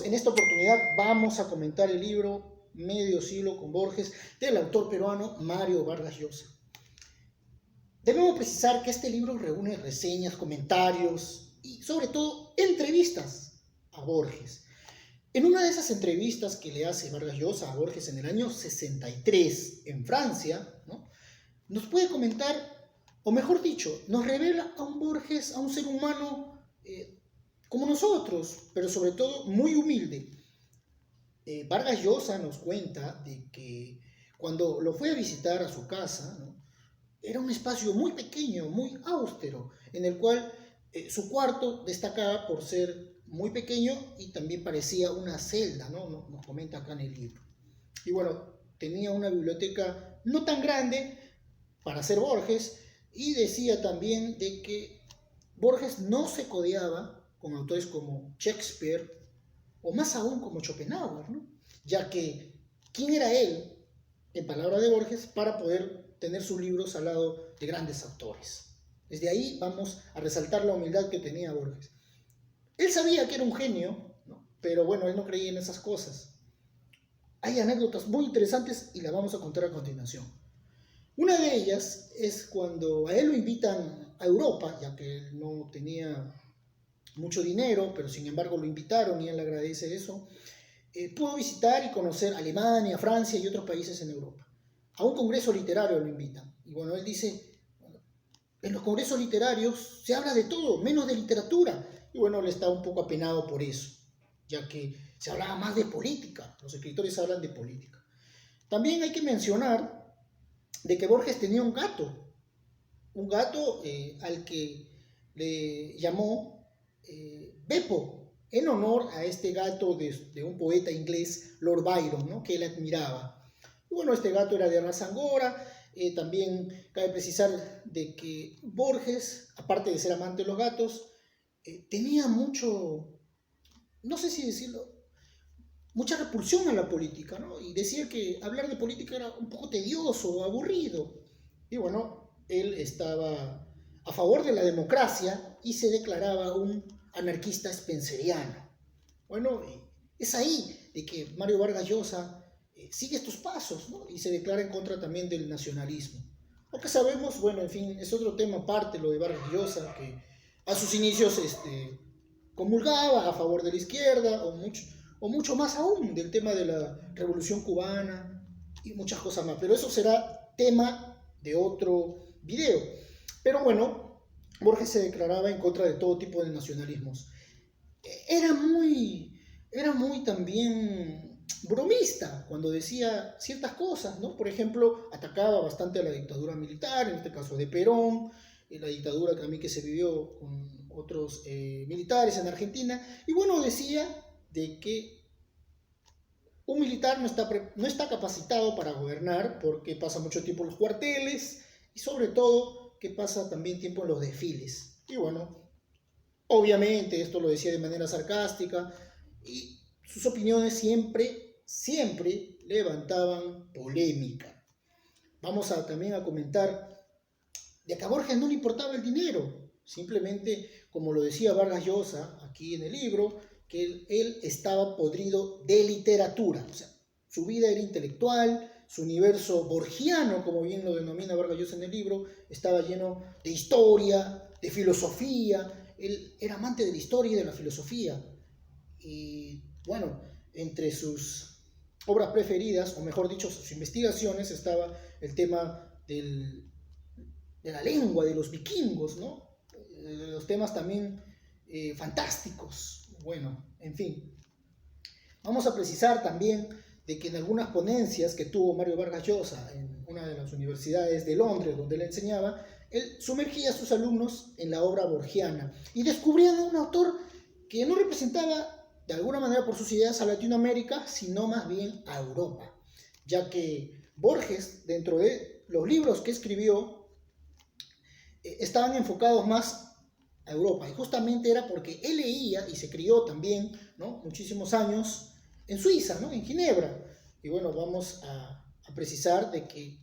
en esta oportunidad vamos a comentar el libro Medio siglo con Borges del autor peruano Mario Vargas Llosa. Debemos precisar que este libro reúne reseñas, comentarios y sobre todo entrevistas a Borges. En una de esas entrevistas que le hace Vargas Llosa a Borges en el año 63 en Francia, ¿no?, nos puede comentar, o mejor dicho, nos revela a un Borges, a un ser humano como nosotros, pero sobre todo muy humilde. Vargas Llosa nos cuenta de que cuando lo fue a visitar a su casa, ¿no?, era un espacio muy pequeño, muy austero, en el cual su cuarto destacaba por ser muy pequeño y también parecía una celda, ¿no? Nos comenta acá en el libro. Y bueno, tenía una biblioteca no tan grande para ser Borges, y decía también de que Borges no se codeaba con autores como Shakespeare o más aún como Schopenhauer, ¿no?, ya que ¿quién era él, en palabras de Borges, para poder tener sus libros al lado de grandes autores? Desde ahí vamos a resaltar la humildad que tenía Borges. Él sabía que era un genio, ¿no?, pero bueno, él no creía en esas cosas. Hay anécdotas muy interesantes y las vamos a contar a continuación. Una de ellas es cuando a él lo invitan a Europa, ya que él no tenía mucho dinero, pero sin embargo lo invitaron y él agradece eso. Pudo visitar y conocer Alemania, Francia y otros países en Europa. A un congreso literario lo invitan. Y bueno, él dice, en los congresos literarios se habla de todo, menos de literatura. Y bueno, él está un poco apenado por eso, ya que se hablaba más de política. Los escritores hablan de política. También hay que mencionar de que Borges tenía un gato al que le llamó Beppo, en honor a este gato de un poeta inglés, Lord Byron, ¿no?, que él admiraba. Y bueno, este gato era de raza angora. También cabe precisar de que Borges, aparte de ser amante de los gatos, tenía no sé si decirlo, mucha repulsión a la política, ¿no? Y decía que hablar de política era un poco tedioso o aburrido. Y bueno, él estaba a favor de la democracia y se declaraba un anarquista spenceriano. Bueno, es ahí de que Mario Vargas Llosa sigue estos pasos, ¿no?, y se declara en contra también del nacionalismo. Lo que sabemos, bueno, en fin, es otro tema aparte, lo de Vargas Llosa, que a sus inicios comulgaba a favor de la izquierda, o mucho más aún del tema de la Revolución Cubana y muchas cosas más. Pero eso será tema de otro video. Pero bueno, Borges se declaraba en contra de todo tipo de nacionalismos. Era muy también bromista cuando decía ciertas cosas, ¿no? Por ejemplo, atacaba bastante a la dictadura militar, en este caso de Perón, la dictadura también que se vivió con otros militares en Argentina. Y bueno, decía de que un militar no está capacitado para gobernar porque pasa mucho tiempo en los cuarteles y sobre todo que pasa también tiempo en los desfiles. Y bueno, obviamente esto lo decía de manera sarcástica y sus opiniones siempre levantaban polémica. Vamos también a comentar de que a Borges no le importaba el dinero, simplemente, como lo decía Vargas Llosa aquí en el libro, que él estaba podrido de literatura. O sea, su vida era intelectual, su universo borgiano, como bien lo denomina Vargas Llosa en el libro, estaba lleno de historia, de filosofía. Él era amante de la historia y de la filosofía. Y bueno, entre sus obras preferidas, o mejor dicho, sus investigaciones, estaba el tema de la lengua de los vikingos, ¿no? Los temas también fantásticos. Bueno, en fin. Vamos a precisar también de que en algunas ponencias que tuvo Mario Vargas Llosa en una de las universidades de Londres donde él enseñaba, él sumergía a sus alumnos en la obra borgiana y descubrían a un autor que no representaba de alguna manera por sus ideas a Latinoamérica, sino más bien a Europa, ya que Borges, dentro de los libros que escribió, estaban enfocados más a Europa, y justamente era porque él leía y se crió también, ¿no?, muchísimos años en Suiza, ¿no?, en Ginebra. Y bueno, vamos a precisar de que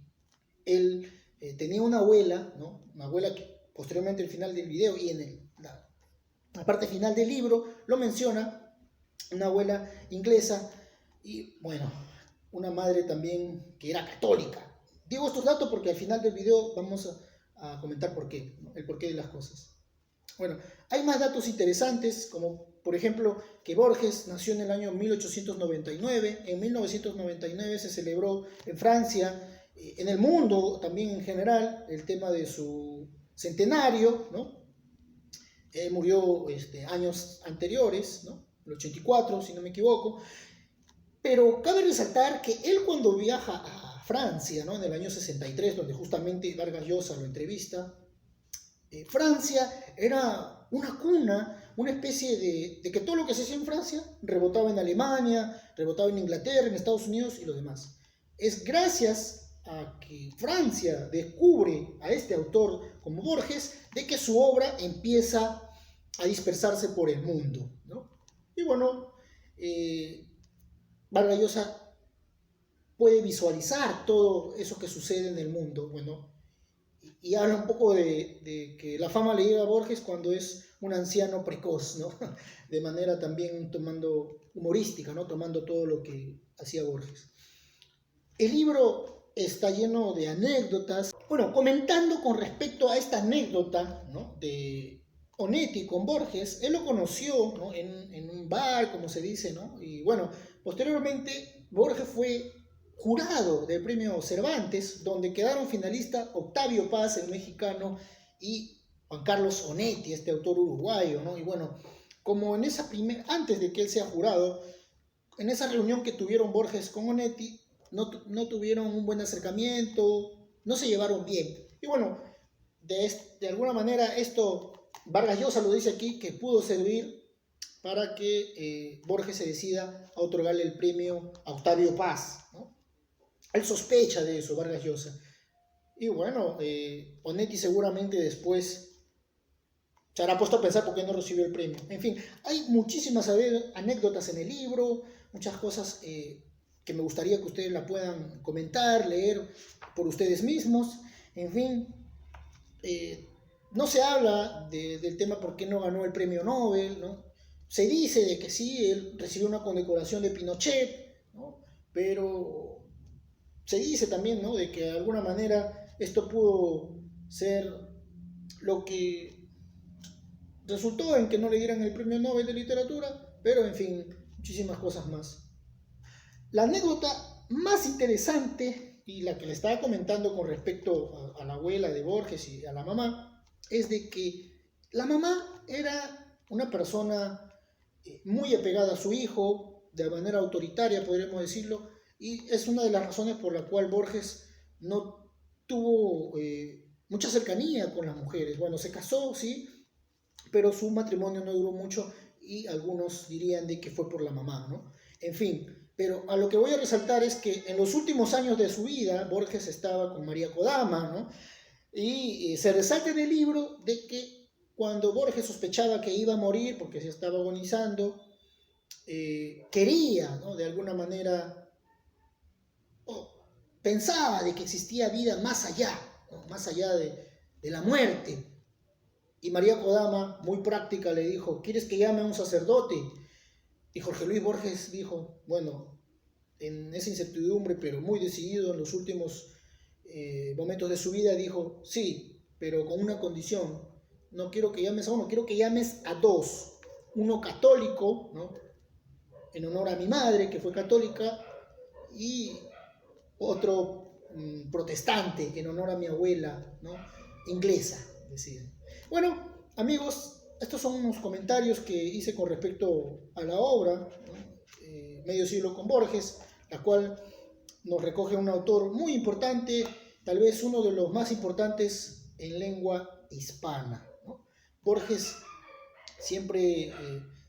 él tenía una abuela, ¿no?, una abuela que posteriormente al final del video y en la parte final del libro lo menciona, una abuela inglesa y, bueno, una madre también que era católica. Digo estos datos porque al final del video vamos a comentar por qué, ¿no? El porqué de las cosas. Bueno, hay más datos interesantes, como por ejemplo que Borges nació en el año 1899. En 1999 se celebró en Francia, en el mundo también en general, el tema de su centenario, ¿no? Él murió años anteriores, ¿no? El 84, si no me equivoco. Pero cabe resaltar que él, cuando viaja a Francia, ¿no? En el año 63, donde justamente Vargas Llosa lo entrevista, Francia era una cuna, una especie de que todo lo que se hacía en Francia rebotaba en Alemania, rebotaba en Inglaterra, en Estados Unidos y los demás. Es gracias a que Francia descubre a este autor como Borges, de que su obra empieza a dispersarse por el mundo, ¿no? Y bueno, Vargas Llosa puede visualizar todo eso que sucede en el mundo, bueno, y habla un poco de que la fama le llega a Borges cuando es un anciano precoz, ¿no? De manera también tomando humorística, ¿no? Tomando todo lo que hacía Borges. El libro está lleno de anécdotas. Bueno, comentando con respecto a esta anécdota, ¿no? De Onetti con Borges, él lo conoció, ¿no? en un bar, como se dice, ¿no? Y bueno, posteriormente Borges fue jurado del premio Cervantes, donde quedaron finalistas Octavio Paz, el mexicano, y Juan Carlos Onetti, este autor uruguayo, ¿no? Y bueno, como en esa antes de que él sea jurado, en esa reunión que tuvieron Borges con Onetti, no tuvieron un buen acercamiento, no se llevaron bien. Y bueno, de alguna manera esto, Vargas Llosa lo dice aquí, que pudo servir para que Borges se decida a otorgarle el premio a Octavio Paz, ¿no? Él sospecha de eso, Vargas Llosa. Y bueno, Onetti seguramente después se habrá puesto a pensar por qué no recibió el premio. En fin, hay muchísimas anécdotas en el libro, muchas cosas que me gustaría que ustedes la puedan comentar, leer por ustedes mismos. En fin, no se habla del tema por qué no ganó el premio Nobel, ¿no? Se dice de que sí, él recibió una condecoración de Pinochet, ¿no? Pero se dice también, ¿no? De que de alguna manera esto pudo ser lo que resultó en que no le dieran el premio Nobel de literatura, pero en fin, muchísimas cosas más. La anécdota más interesante, y la que le estaba comentando con respecto a la abuela de Borges y a la mamá, es de que la mamá era una persona muy apegada a su hijo, de manera autoritaria, podríamos decirlo, y es una de las razones por la cual Borges no tuvo mucha cercanía con las mujeres. Bueno, se casó, sí, pero su matrimonio no duró mucho y algunos dirían de que fue por la mamá, ¿no? En fin, pero a lo que voy a resaltar es que en los últimos años de su vida, Borges estaba con María Kodama, ¿no? Y se resalta en el libro de que cuando Borges sospechaba que iba a morir porque se estaba agonizando, quería, ¿no? De alguna manera, pensaba de que existía vida más allá, ¿no? Más allá de la muerte. Y María Kodama, muy práctica, le dijo, ¿quieres que llame a un sacerdote? Y Jorge Luis Borges dijo, bueno, en esa incertidumbre, pero muy decidido en los últimos momentos de su vida, dijo, sí, pero con una condición, no quiero que llames a uno, quiero que llames a dos, uno católico, ¿no? En honor a mi madre, que fue católica, y otro protestante, en honor a mi abuela, ¿no? Inglesa, decía. Bueno, amigos, estos son unos comentarios que hice con respecto a la obra, ¿no? Medio siglo con Borges, la cual nos recoge un autor muy importante, tal vez uno de los más importantes en lengua hispana, ¿no? Borges siempre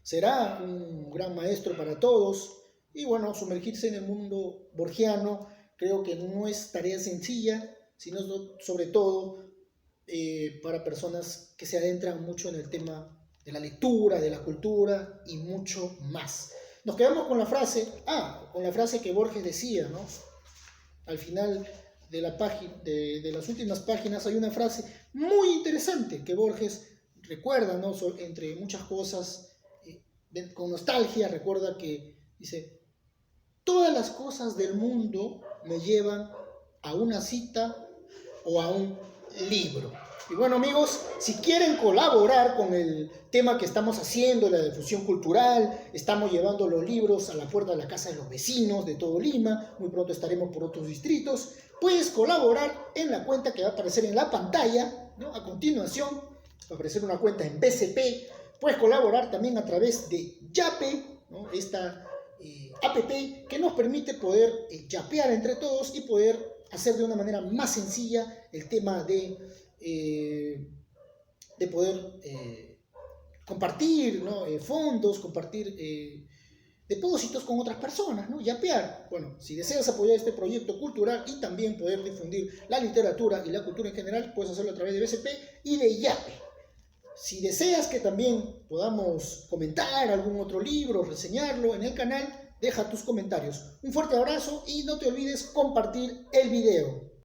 será un gran maestro para todos, y bueno, sumergirse en el mundo borgiano creo que no es tarea sencilla, sino sobre todo para personas que se adentran mucho en el tema de la lectura, de la cultura y mucho más. Nos quedamos con la frase que Borges decía, ¿no? Al final de la página, de las últimas páginas hay una frase muy interesante que Borges recuerda, ¿no? Entre muchas cosas, con nostalgia, recuerda que dice, todas las cosas del mundo me llevan a una cita o a un libro. Y bueno, amigos, si quieren colaborar con el tema que estamos haciendo, la difusión cultural, estamos llevando los libros a la puerta de la casa de los vecinos de todo Lima, muy pronto estaremos por otros distritos, puedes colaborar en la cuenta que va a aparecer en la pantalla, ¿no? A continuación, va a aparecer una cuenta en BCP, puedes colaborar también a través de Yape, ¿no? Esta app que nos permite poder yapear entre todos y poder hacer de una manera más sencilla el tema de poder compartir, ¿no? Fondos, compartir depósitos con otras personas, ¿no? Yapear. Bueno, si deseas apoyar este proyecto cultural y también poder difundir la literatura y la cultura en general, puedes hacerlo a través de BCP y de Yape. Si deseas que también podamos comentar algún otro libro, reseñarlo en el canal, deja tus comentarios. Un fuerte abrazo y no te olvides compartir el video.